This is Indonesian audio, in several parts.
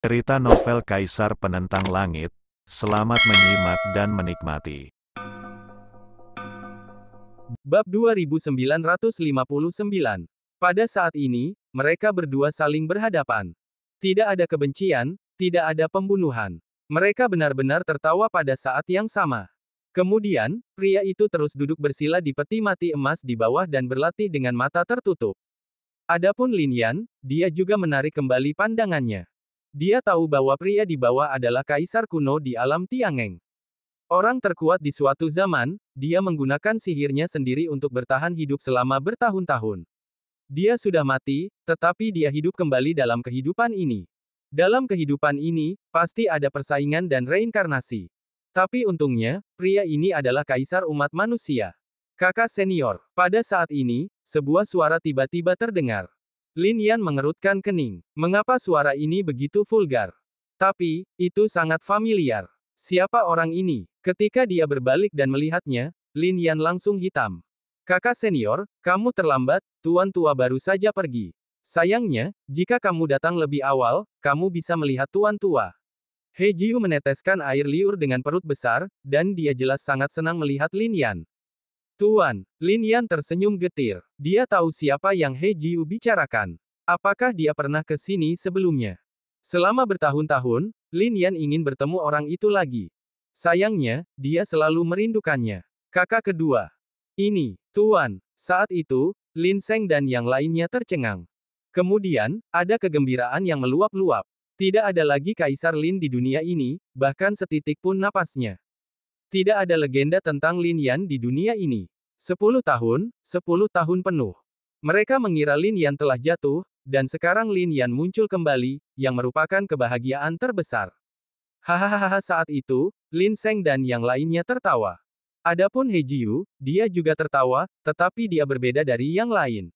Cerita novel Kaisar Penentang Langit. Selamat menyimak dan menikmati. Bab 2959. Pada saat ini, mereka berdua saling berhadapan. Tidak ada kebencian, tidak ada pembunuhan. Mereka benar-benar tertawa pada saat yang sama. Kemudian, pria itu terus duduk bersila di peti mati emas di bawah dan berlatih dengan mata tertutup. Adapun Lin Yan, dia juga menarik kembali pandangannya. Dia tahu bahwa pria di bawah adalah kaisar kuno di alam Tiangeng. Orang terkuat di suatu zaman, dia menggunakan sihirnya sendiri untuk bertahan hidup selama bertahun-tahun. Dia sudah mati, tetapi dia hidup kembali dalam kehidupan ini. Dalam kehidupan ini, pasti ada persaingan dan reinkarnasi. Tapi untungnya, pria ini adalah kaisar umat manusia. Kakak senior. Pada saat ini, sebuah suara tiba-tiba terdengar. Lin Yan mengerutkan kening. Mengapa suara ini begitu vulgar? Tapi, itu sangat familiar. Siapa orang ini? Ketika dia berbalik dan melihatnya, Lin Yan langsung hitam. Kakak senior, kamu terlambat, tuan tua baru saja pergi. Sayangnya, jika kamu datang lebih awal, kamu bisa melihat tuan tua. He Jiu meneteskan air liur dengan perut besar, dan dia jelas sangat senang melihat Lin Yan. Tuan, Lin Yan tersenyum getir. Dia tahu siapa yang He Jiu bicarakan. Apakah dia pernah ke sini sebelumnya? Selama bertahun-tahun, Lin Yan ingin bertemu orang itu lagi. Sayangnya, dia selalu merindukannya. Kakak kedua. Ini, Tuan. Saat itu, Lin Seng dan yang lainnya tercengang. Kemudian, ada kegembiraan yang meluap-luap. Tidak ada lagi Kaisar Lin di dunia ini, bahkan setitik pun napasnya. Tidak ada legenda tentang Lin Yan di dunia ini. 10 tahun, 10 tahun penuh. Mereka mengira Lin Yan telah jatuh, dan sekarang Lin Yan muncul kembali, yang merupakan kebahagiaan terbesar. Hahaha saat itu, Lin Seng dan yang lainnya tertawa. Adapun He Jiu, dia juga tertawa, tetapi dia berbeda dari yang lain.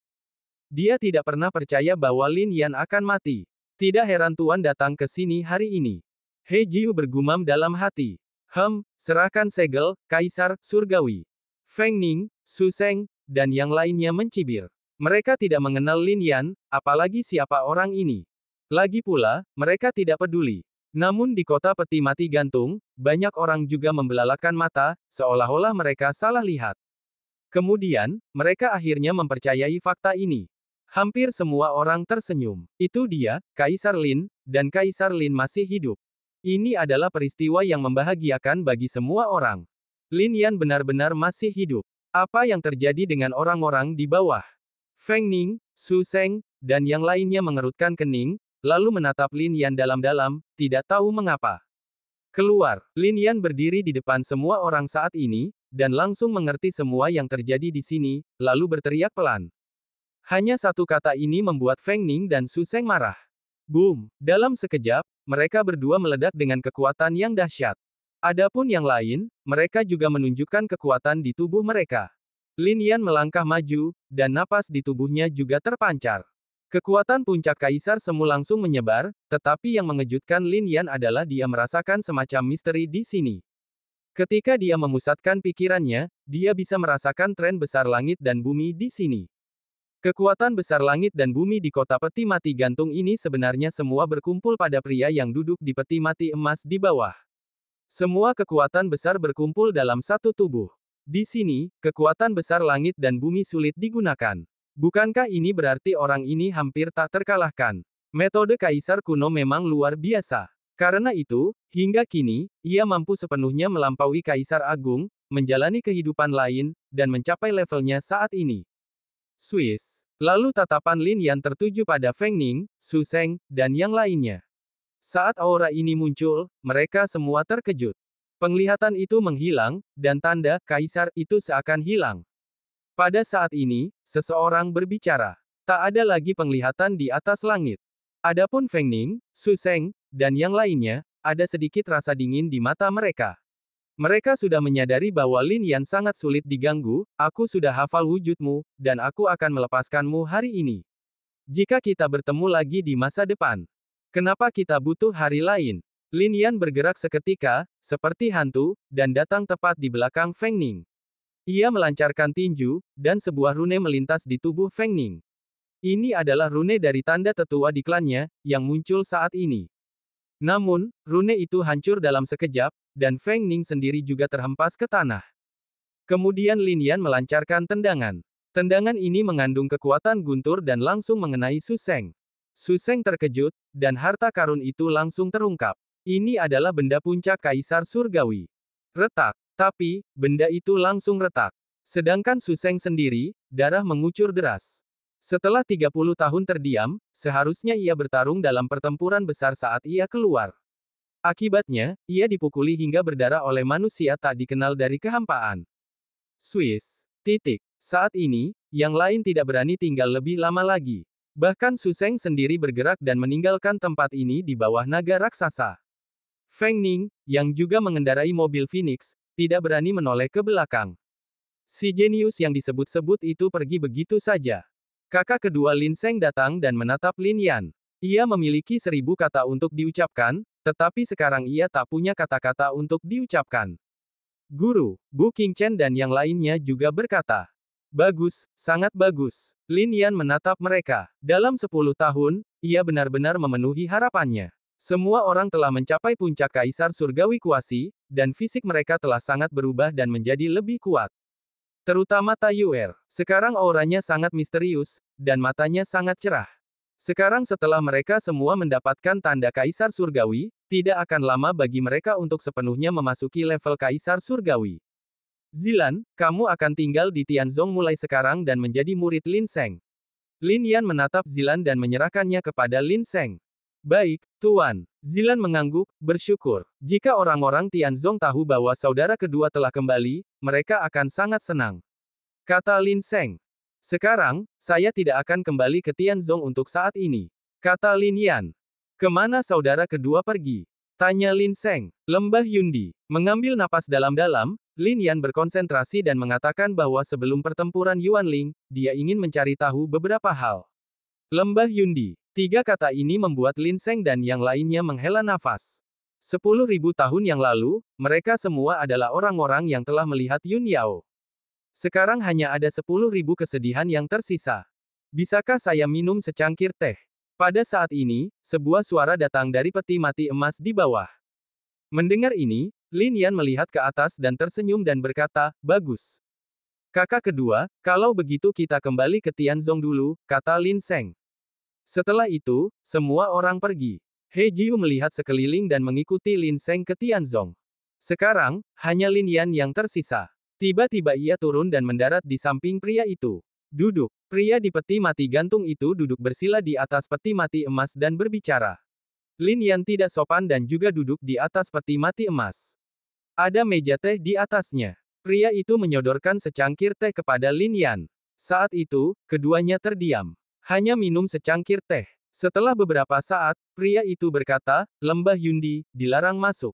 Dia tidak pernah percaya bahwa Lin Yan akan mati. Tidak heran Tuan datang ke sini hari ini. He Jiu bergumam dalam hati. Serahkan segel, Kaisar Surgawi. Feng Ning, Su Seng, dan yang lainnya mencibir. Mereka tidak mengenal Lin Yan, apalagi siapa orang ini. Lagi pula, mereka tidak peduli. Namun di kota peti mati gantung, banyak orang juga membelalakan mata, seolah-olah mereka salah lihat. Kemudian, mereka akhirnya mempercayai fakta ini. Hampir semua orang tersenyum. Itu dia, Kaisar Lin, dan Kaisar Lin masih hidup. Ini adalah peristiwa yang membahagiakan bagi semua orang. Lin Yan benar-benar masih hidup. Apa yang terjadi dengan orang-orang di bawah? Feng Ning, Su Seng, dan yang lainnya mengerutkan kening, lalu menatap Lin Yan dalam-dalam, tidak tahu mengapa. Keluar, Lin Yan berdiri di depan semua orang saat ini, dan langsung mengerti semua yang terjadi di sini, lalu berteriak pelan. Hanya satu kata ini membuat Feng Ning dan Su Seng marah. Boom! Dalam sekejap, mereka berdua meledak dengan kekuatan yang dahsyat. Adapun yang lain, mereka juga menunjukkan kekuatan di tubuh mereka. Lin Yan melangkah maju, dan napas di tubuhnya juga terpancar. Kekuatan puncak Kaisar Semu langsung menyebar, tetapi yang mengejutkan Lin Yan adalah dia merasakan semacam misteri di sini. Ketika dia memusatkan pikirannya, dia bisa merasakan tren besar langit dan bumi di sini. Kekuatan besar langit dan bumi di kota peti mati gantung ini sebenarnya semua berkumpul pada pria yang duduk di peti mati emas di bawah. Semua kekuatan besar berkumpul dalam satu tubuh. Di sini, kekuatan besar langit dan bumi sulit digunakan. Bukankah ini berarti orang ini hampir tak terkalahkan? Metode Kaisar kuno memang luar biasa. Karena itu, hingga kini, ia mampu sepenuhnya melampaui Kaisar Agung, menjalani kehidupan lain, dan mencapai levelnya saat ini. Swiss. Lalu tatapan Lin Yan tertuju pada Feng Ning, Su Seng, dan yang lainnya. Saat aura ini muncul, mereka semua terkejut. Penglihatan itu menghilang, dan tanda Kaisar itu seakan hilang. Pada saat ini, seseorang berbicara. Tak ada lagi penglihatan di atas langit. Adapun Feng Ning, Su Seng, dan yang lainnya, ada sedikit rasa dingin di mata mereka. Mereka sudah menyadari bahwa Lin Yan sangat sulit diganggu, aku sudah hafal wujudmu, dan aku akan melepaskanmu hari ini. Jika kita bertemu lagi di masa depan. Kenapa kita butuh hari lain? Lin Yan bergerak seketika, seperti hantu, dan datang tepat di belakang Feng Ning. Ia melancarkan tinju, dan sebuah rune melintas di tubuh Feng Ning. Ini adalah rune dari tanda tetua di klannya, yang muncul saat ini. Namun, rune itu hancur dalam sekejap, dan Feng Ning sendiri juga terhempas ke tanah. Kemudian Lin Yan melancarkan tendangan. Tendangan ini mengandung kekuatan guntur dan langsung mengenai Su Seng. Su Seng terkejut, dan harta karun itu langsung terungkap. Ini adalah benda puncak Kaisar Surgawi. Retak. Tapi, benda itu langsung retak. Sedangkan Su Seng sendiri, darah mengucur deras. Setelah 30 tahun terdiam, seharusnya ia bertarung dalam pertempuran besar saat ia keluar. Akibatnya, ia dipukuli hingga berdarah oleh manusia tak dikenal dari kehampaan. Swiss. Saat ini, yang lain tidak berani tinggal lebih lama lagi. Bahkan Su Seng sendiri bergerak dan meninggalkan tempat ini di bawah naga raksasa. Feng Ning, yang juga mengendarai mobil Phoenix, tidak berani menoleh ke belakang. Si jenius yang disebut-sebut itu pergi begitu saja. Kakak kedua Lin Seng datang dan menatap Lin Yan. Ia memiliki 1000 kata untuk diucapkan, tetapi sekarang ia tak punya kata-kata untuk diucapkan. Guru, Bu Qingchen dan yang lainnya juga berkata, "Bagus, sangat bagus." Lin Yan menatap mereka. Dalam 10 tahun, ia benar-benar memenuhi harapannya. Semua orang telah mencapai puncak Kaisar Surgawi Kuasi, dan fisik mereka telah sangat berubah dan menjadi lebih kuat. Terutama Taiyuer. Sekarang auranya sangat misterius, dan matanya sangat cerah. Sekarang setelah mereka semua mendapatkan tanda Kaisar Surgawi, tidak akan lama bagi mereka untuk sepenuhnya memasuki level Kaisar Surgawi. Zilan, kamu akan tinggal di Tianzong mulai sekarang dan menjadi murid Lin Seng. Lin Yan menatap Zilan dan menyerahkannya kepada Lin Seng. Baik, Tuan. Zilan mengangguk, bersyukur. Jika orang-orang Tianzong tahu bahwa saudara kedua telah kembali, mereka akan sangat senang. Kata Lin Seng. Sekarang, saya tidak akan kembali ke Tianzong untuk saat ini. Kata Lin Yan. Kemana saudara kedua pergi? Tanya Lin Seng. Lembah Yundi. Mengambil napas dalam-dalam, Lin Yan berkonsentrasi dan mengatakan bahwa sebelum pertempuran Yuanling, dia ingin mencari tahu beberapa hal. Lembah Yundi. 3 kata ini membuat Lin Seng dan yang lainnya menghela nafas. 10.000 tahun yang lalu, mereka semua adalah orang-orang yang telah melihat Yun Yao. Sekarang hanya ada 10.000 kesedihan yang tersisa. Bisakah saya minum secangkir teh? Pada saat ini, sebuah suara datang dari peti mati emas di bawah. Mendengar ini, Lin Yan melihat ke atas dan tersenyum dan berkata, "Bagus. Kakak kedua, kalau begitu kita kembali ke Tianzong dulu," kata Lin Seng. Setelah itu, semua orang pergi. He Jiu melihat sekeliling dan mengikuti Lin Seng ke Tianzong. Sekarang, hanya Lin Yan yang tersisa. Tiba-tiba ia turun dan mendarat di samping pria itu. Duduk. Pria di peti mati gantung itu duduk bersila di atas peti mati emas dan berbicara. Lin Yan tidak sopan dan juga duduk di atas peti mati emas. Ada meja teh di atasnya. Pria itu menyodorkan secangkir teh kepada Lin Yan. Saat itu, keduanya terdiam. Hanya minum secangkir teh. Setelah beberapa saat, pria itu berkata, "Lembah Yundi, dilarang masuk."